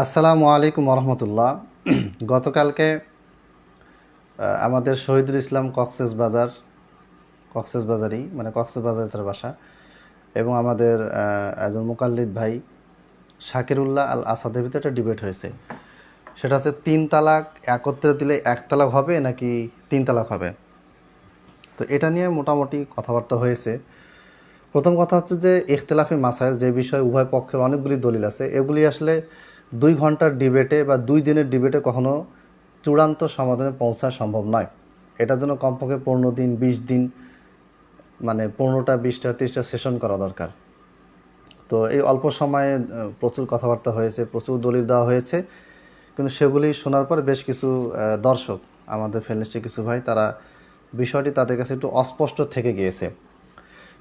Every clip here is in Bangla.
আসসালামু আলাইকুম রহমতুল্লাহ। গতকালকে আমাদের শহীদুল ইসলাম কক্সবাজারই মানে কক্সবাজার তার বাসা, এবং আমাদের একজন মুকাল্লিদ ভাই শাকিরুল্লাহ আল আসাদের ভিতরে একটা ডিবেট হয়েছে। সেটা হচ্ছে 3 তালাক একত্রে দিলে 1 তালাক হবে নাকি 3 তালাক হবে। তো এটা নিয়ে মোটামুটি কথাবার্তা হয়েছে। প্রথম কথা হচ্ছে যে ইখতিলাফি মাসাইল, যে বিষয়ে উভয় পক্ষের অনেকগুলি দলিল আছে, এগুলি আসলে 2 ঘন্টার ডিবেটে বা 2 দিনের ডিবেটে কখনো চূড়ান্ত সমাধানে পৌঁছা সম্ভব নয়। এটার জন্য কমপক্ষে 15 দিন 20 দিন, মানে 15টা 20টা 30টা সেশন করা দরকার। তো এই অল্প সময়ে প্রচুর কথাবার্তা হয়েছে, প্রচুর দলিল দেওয়া হয়েছে, কিন্তু সেগুলি শোনার পর বেশ কিছু দর্শক, আমাদের ফেলনিস্টে কিছু ভাই, তারা বিষয়টি তাদের কাছে একটু অস্পষ্ট থেকে গিয়েছে।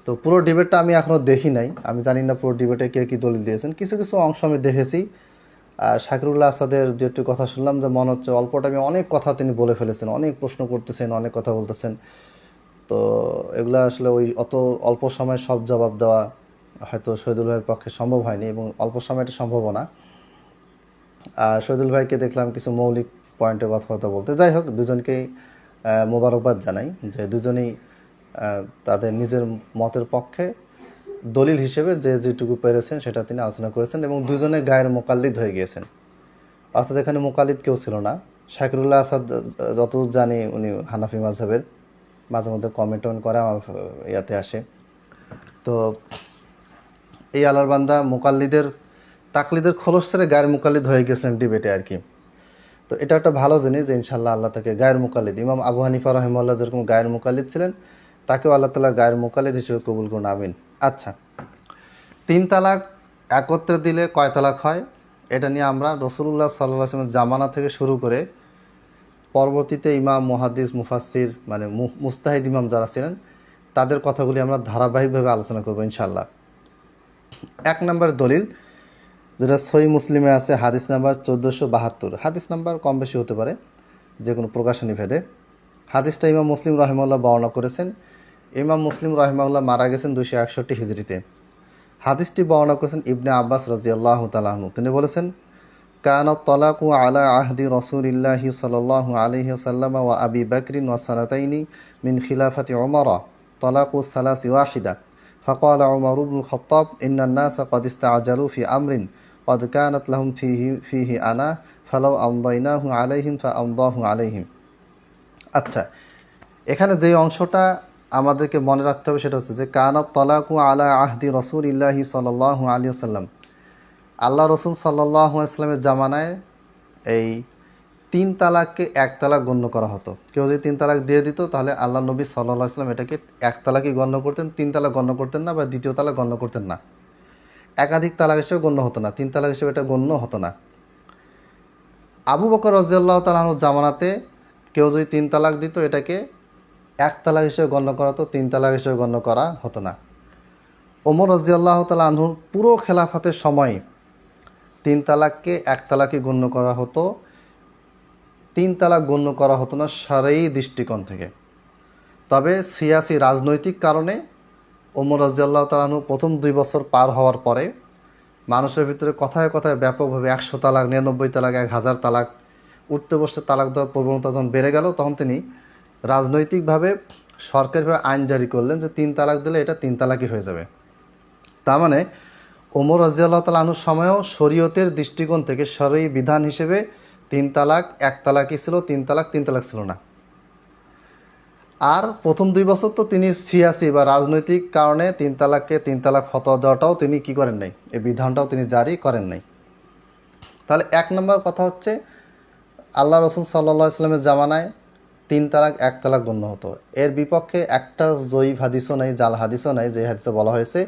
তো পুরো ডিবেটটা আমি এখনও দেখি নাই, আমি জানি না পুরো ডিবেটে কে কী দলিল দিয়েছেন। কিছু কিছু অংশ আমি দেখেছি। আর শাকিরুল্লাহ আসাদের যেটু কথা শুনলাম, যে মনে হচ্ছে অল্প টাইমে অনেক কথা তিনি বলে ফেলেছেন, অনেক প্রশ্ন করতেছেন, অনেক কথা বলতেছেন। তো এগুলো আসলে ওই অত অল্প সময়ে সব জবাব দেওয়া হয়তো শহীদুল ভাইয়ের পক্ষে সম্ভব হয়নি, এবং অল্প সময়টা সম্ভবও না। আর শহীদুল ভাইকে দেখলাম কিছু মৌলিক পয়েন্টে কথাবার্তা বলতে। যাই হোক, দুজনকেই মোবারকবাদ জানাই যে দুজনেই তাদের নিজের মতের পক্ষে দলিল হিসেবে যে যেটুকু পেরেছেন সেটা তিনি আলোচনা করেছেন, এবং দুজনে গায়ের মোকাল্লিদ হয়ে গিয়েছেন। অর্থাৎ এখানে মোকাল্লিদ কেউ ছিল না। শাকিরুল্লাহ আসাদ যতদূর জানি উনি হানাফি মাযহাবের, মাঝে মধ্যে কমেন্ট করে আমার ইয়াতে আসে। তো এই আল্লাহর বান্দা মোকাল্লিদের তাকলিদের খোলস ছেড়ে গায়ের মোকাল্লিদ হয়ে গেছিলেন ডিবেটে আর কি। তো এটা একটা ভালো জিনিস যে ইনশাল্লাহ আল্লাহ তাকে গায়ের মোকাল্লিদ, ইমাম আবু হানিফা রহিমাল্লাহ যেরকম গায়ের মোকাল্লিদ ছিলেন, তাকেও আল্লাহ তাআলা গায়ের মোকাল্লিদ হিসেবে কবুল করুন, আমিন। আচ্ছা, 3 তালাক একত্রে দিলে কয় তালাক হয়, এটা নিয়ে আমরা রাসূলুল্লাহ সাল্লাল্লাহু আলাইহি ওয়াসাল্লামের জামানা থেকে শুরু করে পরবর্তীতে ইমাম মুহাদ্দিস মুফাসসির মানে মুজতাহিদ ইমাম যারা ছিলেন, তাদের কথাগুলি আমরা ধারাবাহিকভাবে আলোচনা করব ইনশাআল্লাহ। 1 নম্বর দলিল, যেটা সহিহ মুসলিমে আছে, হাদিস নাম্বার 1472। হাদিস নাম্বার কম বেশি হতে পারে যে কোনো প্রকাশনী ভেদে। হাদিসটা ইমাম মুসলিম রাহিমাহুল্লাহ বর্ণনা করেছেন। ইমাম মুসলিম রাহিমাহুল্লাহ মারা গেছেন 261 হিজরিতে। হাদিসটি বর্ণনা করেছেন ইবনে আব্বাস রাদিয়াল্লাহু তাআলা আনহু। তিনি বলেছেন, কানাত তালাকু আলা আহদি রাসূলিল্লাহি সাল্লাল্লাহু আলাইহি ওয়াসাল্লাম ওয়া আবি বকরিন ওয়া সানাতাইনি মিন খিলাফাতি উমর তালাকু সালাসি ওয়াহিদা। فقال عمر بن الخطاب إن الناس قد استعجلوا في أمر قد كانت لهم فيه أنا فلو أمضيناه عليهم فأمضاه عليهم। আচ্ছা, এখানে যে অংশটা আমাদেরকে মনে রাখতে হবে সেটা হচ্ছে যে কানাত তালাকু আলা আহদি রাসূলিল্লাহি সাল্লাল্লাহু আলাইহি ওয়াসাল্লাম, আল্লাহ রসুল সাল্লাল্লাহু আলাইহি ওয়াসাল্লামের জামানায় এই 3 তালাককে 1 তালাক গণ্য করা হতো। কেউ যদি 3 তালাক দিয়ে দিত, তাহলে আল্লাহ নবী সাল্লাল্লাহু আলাইহি ওয়াসাল্লাম এটাকে 1 তালাকই গণ্য করতেন, 3 তালাক গণ্য করতেন না, বা দ্বিতীয় তালাক গণ্য করতেন না। একাধিক তালাক হিসেবে গণ্য হতো না, 3 তালাক হিসেবে এটা গণ্য হতো না। আবু বকর রাদিয়াল্লাহু তাআলা আনহুর জামানাতে কেউ যদি 3 তালাক দিত, এটাকে 1 তালাক হিসেবে গণ্য করা হতো, 3 তালাক হিসেবে গণ্য করা হতো না। ওমর রাদিয়াল্লাহু তাআলা আনহুর পুরো খেলাফতের সময় 3 তালাককে 1 তালাকই গণ্য করা হতো, 3 তালাক গণ্য করা হতো না শারঈ দৃষ্টিকোণ থেকে। তবে সিয়াসি রাজনৈতিক কারণে ওমর রাদিয়াল্লাহু তাআলা আনহু প্রথম 2 বছর পার হওয়ার পরে মানুষের ভিতরে কথায় কথায় ব্যাপকভাবে 100 তালাক, 99 তালাক, 1000 তালাক, উঠতে বসতে তালাক দেওয়ার প্রবণতা যখন বেড়ে গেল, তখন তিনি রাজনৈতিকভাবে সরকারিভাবে আইন জারি করলেন যে 3 তালাক দিলে এটা 3 তালাকই হয়ে যাবে। তার মানে ওমর রাদিয়াল্লাহু তাআলা আনহুর সময়ও শরীয়তের দৃষ্টিকোণ থেকে শরঈ বিধান হিসেবে 3 তালাক 1 তালাকই ছিল, 3 তালাক 3 তালাক ছিল না। আর প্রথম 2 বছর তো তিনি সিয়াসি বা রাজনৈতিক কারণে 3 তালাককে 3 তালাক ফতোয়া দেওয়াটাও তিনি কি করেন নাই, এই বিধানটাও তিনি জারি করেন নাই। তাহলে 1 নম্বর কথা হচ্ছে, আল্লাহ রসুল সাল্লাল্লাহু আলাইহি ওয়াসাল্লামের জামানায় 3 তালাক 1 তালাক গণ্য হতো। এর বিপক্ষে একটা জয়ীফ হাদিসও নাই, জাল হাদিসও নাই, যে হাদিসে বলা হয়েছে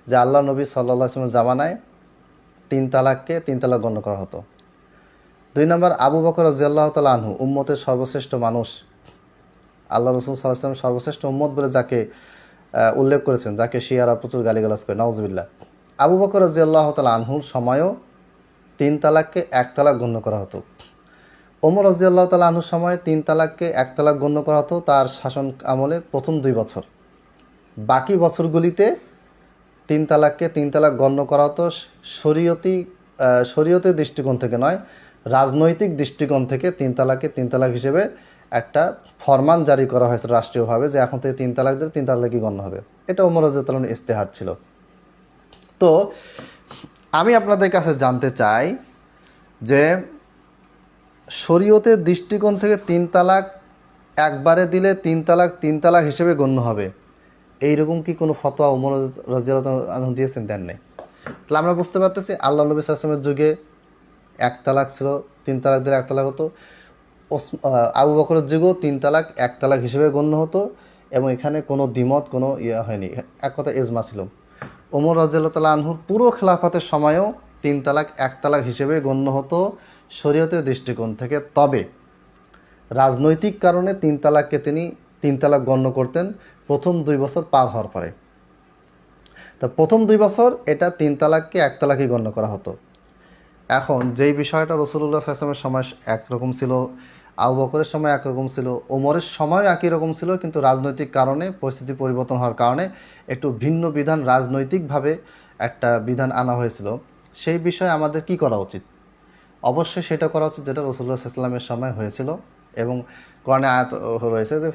যে আল্লাহ নবী সাল্লাল্লাহু আলাইহি ওয়াসাল্লামের জামানায় 3 তালাককে 3 তালাক গণ্য করা হতো। 2 নম্বর, আবু বকর রাদিয়াল্লাহু তাআলা আনহু উম্মতের সর্বশ্রেষ্ঠ মানুষ, আল্লাহ রসুল সাল্লাল্লাহু আলাইহি ওয়াসাল্লাম সর্বশ্রেষ্ঠ উম্মত বলে যাকে উল্লেখ করেছেন, যাকে শিয়ারা প্রচুর গালিগালাজ করে, নাউজুবিল্লাহ। আবু বকর রাদিয়াল্লাহু তাআলা আনহুর সময়ও 3 তালাককে 1 তালাক গণ্য করা হতো। ওমর রাদিয়াল্লাহু তাআলা আনহুর সময় 3 তালাককে 1 তালাক গণ্য করা হতো তার শাসন আমলে প্রথম 2 বছর। বাকি বছরগুলিতে 3 তালাককে 3 তালাক গণ্য করা হতো শরীয়তি শরীয়তের দৃষ্টিকোণ থেকে নয়, রাজনৈতিক দৃষ্টিকোণ থেকে তিন তালাক হিসেবে একটা ফরমান জারি করা হয়েছে রাষ্ট্রীয়ভাবে, যে এখন থেকে তিন তালাক দিলে তিন তালাকই গণ্য হবে। এটা ওমর রাদিয়াল্লাহু আনহুর ইজতিহাদ ছিল। তো আমি আপনাদের কাছে জানতে চাই যে শরীয়তের দৃষ্টিকোণ থেকে তিন তালাক একবারে দিলে তিন তালাক হিসেবে গণ্য হবে, এইরকম কি কোনো ফতোয়া ওমর রাদিয়াল্লাহু আনহু দিয়েছেন? দেন নাই। তাহলে আমরা বুঝতে পারতেছি আল্লাহ নবী সাল্লাল্লাহু আলাইহি ওয়াসাল্লামের যুগে এক তালাক ছিল, তিন তালাক দিলে এক তালাক হতো। আবু বকরের যুগেও তিন তালাক এক তালাক হিসেবে গণ্য হতো, এবং এখানে কোনো দ্বিমত, কোনো হয়নি, এক কথা এজমা ছিল। ওমর রাদিয়াল্লাহু তাআলা আনহুর পুরো খেলাফতের সময়ও তিন তালাক এক তালাক হিসেবে গণ্য হতো শরীয়তের দৃষ্টিকোণ থেকে। তবে রাজনৈতিক কারণে তিনি তিন তালাক গণ্য করতেন প্রথম 2 বছর পার হওয়ার পরে। তা প্রথম 2 বছর এটা তিন তালাককে এক তালাকই গণ্য করা হতো। এখন যেই বিষয়টা রাসূলুল্লাহ সাল্লাল্লাহু আলাইহি ওয়াসাল্লামের সময় একরকম ছিল, আবু বকরের সময় একরকম ছিল, ওমরের সময়ও একই রকম ছিল, কিন্তু রাজনৈতিক কারণে, পরিস্থিতি পরিবর্তন হওয়ার কারণে একটু ভিন্ন বিধান, রাজনৈতিকভাবে একটা বিধান আনা হয়েছিল। সেই বিষয়ে আমাদের কি করা উচিত? অবশ্যই সেটা করা উচিত যেটা রাসূলুল্লাহ সাল্লাল্লাহু আলাইহি ওয়াসাল্লামের সময় হয়েছিল। এবং কোরআনে আয়াত রয়েছে যে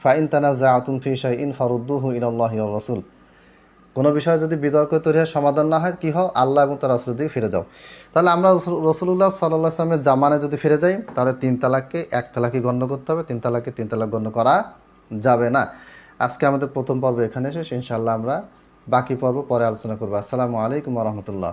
ফাইন তানাযাআতুম ফি শাইইন ফারুদ্দুহু ইলাল্লাহি ওয়ার রাসূল। কোনো বিষয়ে যদি বিতর্ক তৈরি হয়, সমাধান না হয়, কী হও? আল্লাহ এবং তার রাসূলের দিকে ফিরে যাও। তাহলে আমরা রাসূলুল্লাহ সাল্লাল্লাহু আলাইহি ওয়াসাল্লামের জামানায় যদি ফিরে যাই, তাহলে তিন তালাককে এক তালাকই গণ্য করতে হবে, তিন তালাককে তিন তালাক গণ্য করা যাবে না। আজকে আমাদের প্রথম পর্ব এখানে শেষ। ইনশাআল্লাহ আমরা বাকি পর্ব পরে আলোচনা করবো। আসসালামু আলাইকুম ওয়া রাহমাতুল্লাহ।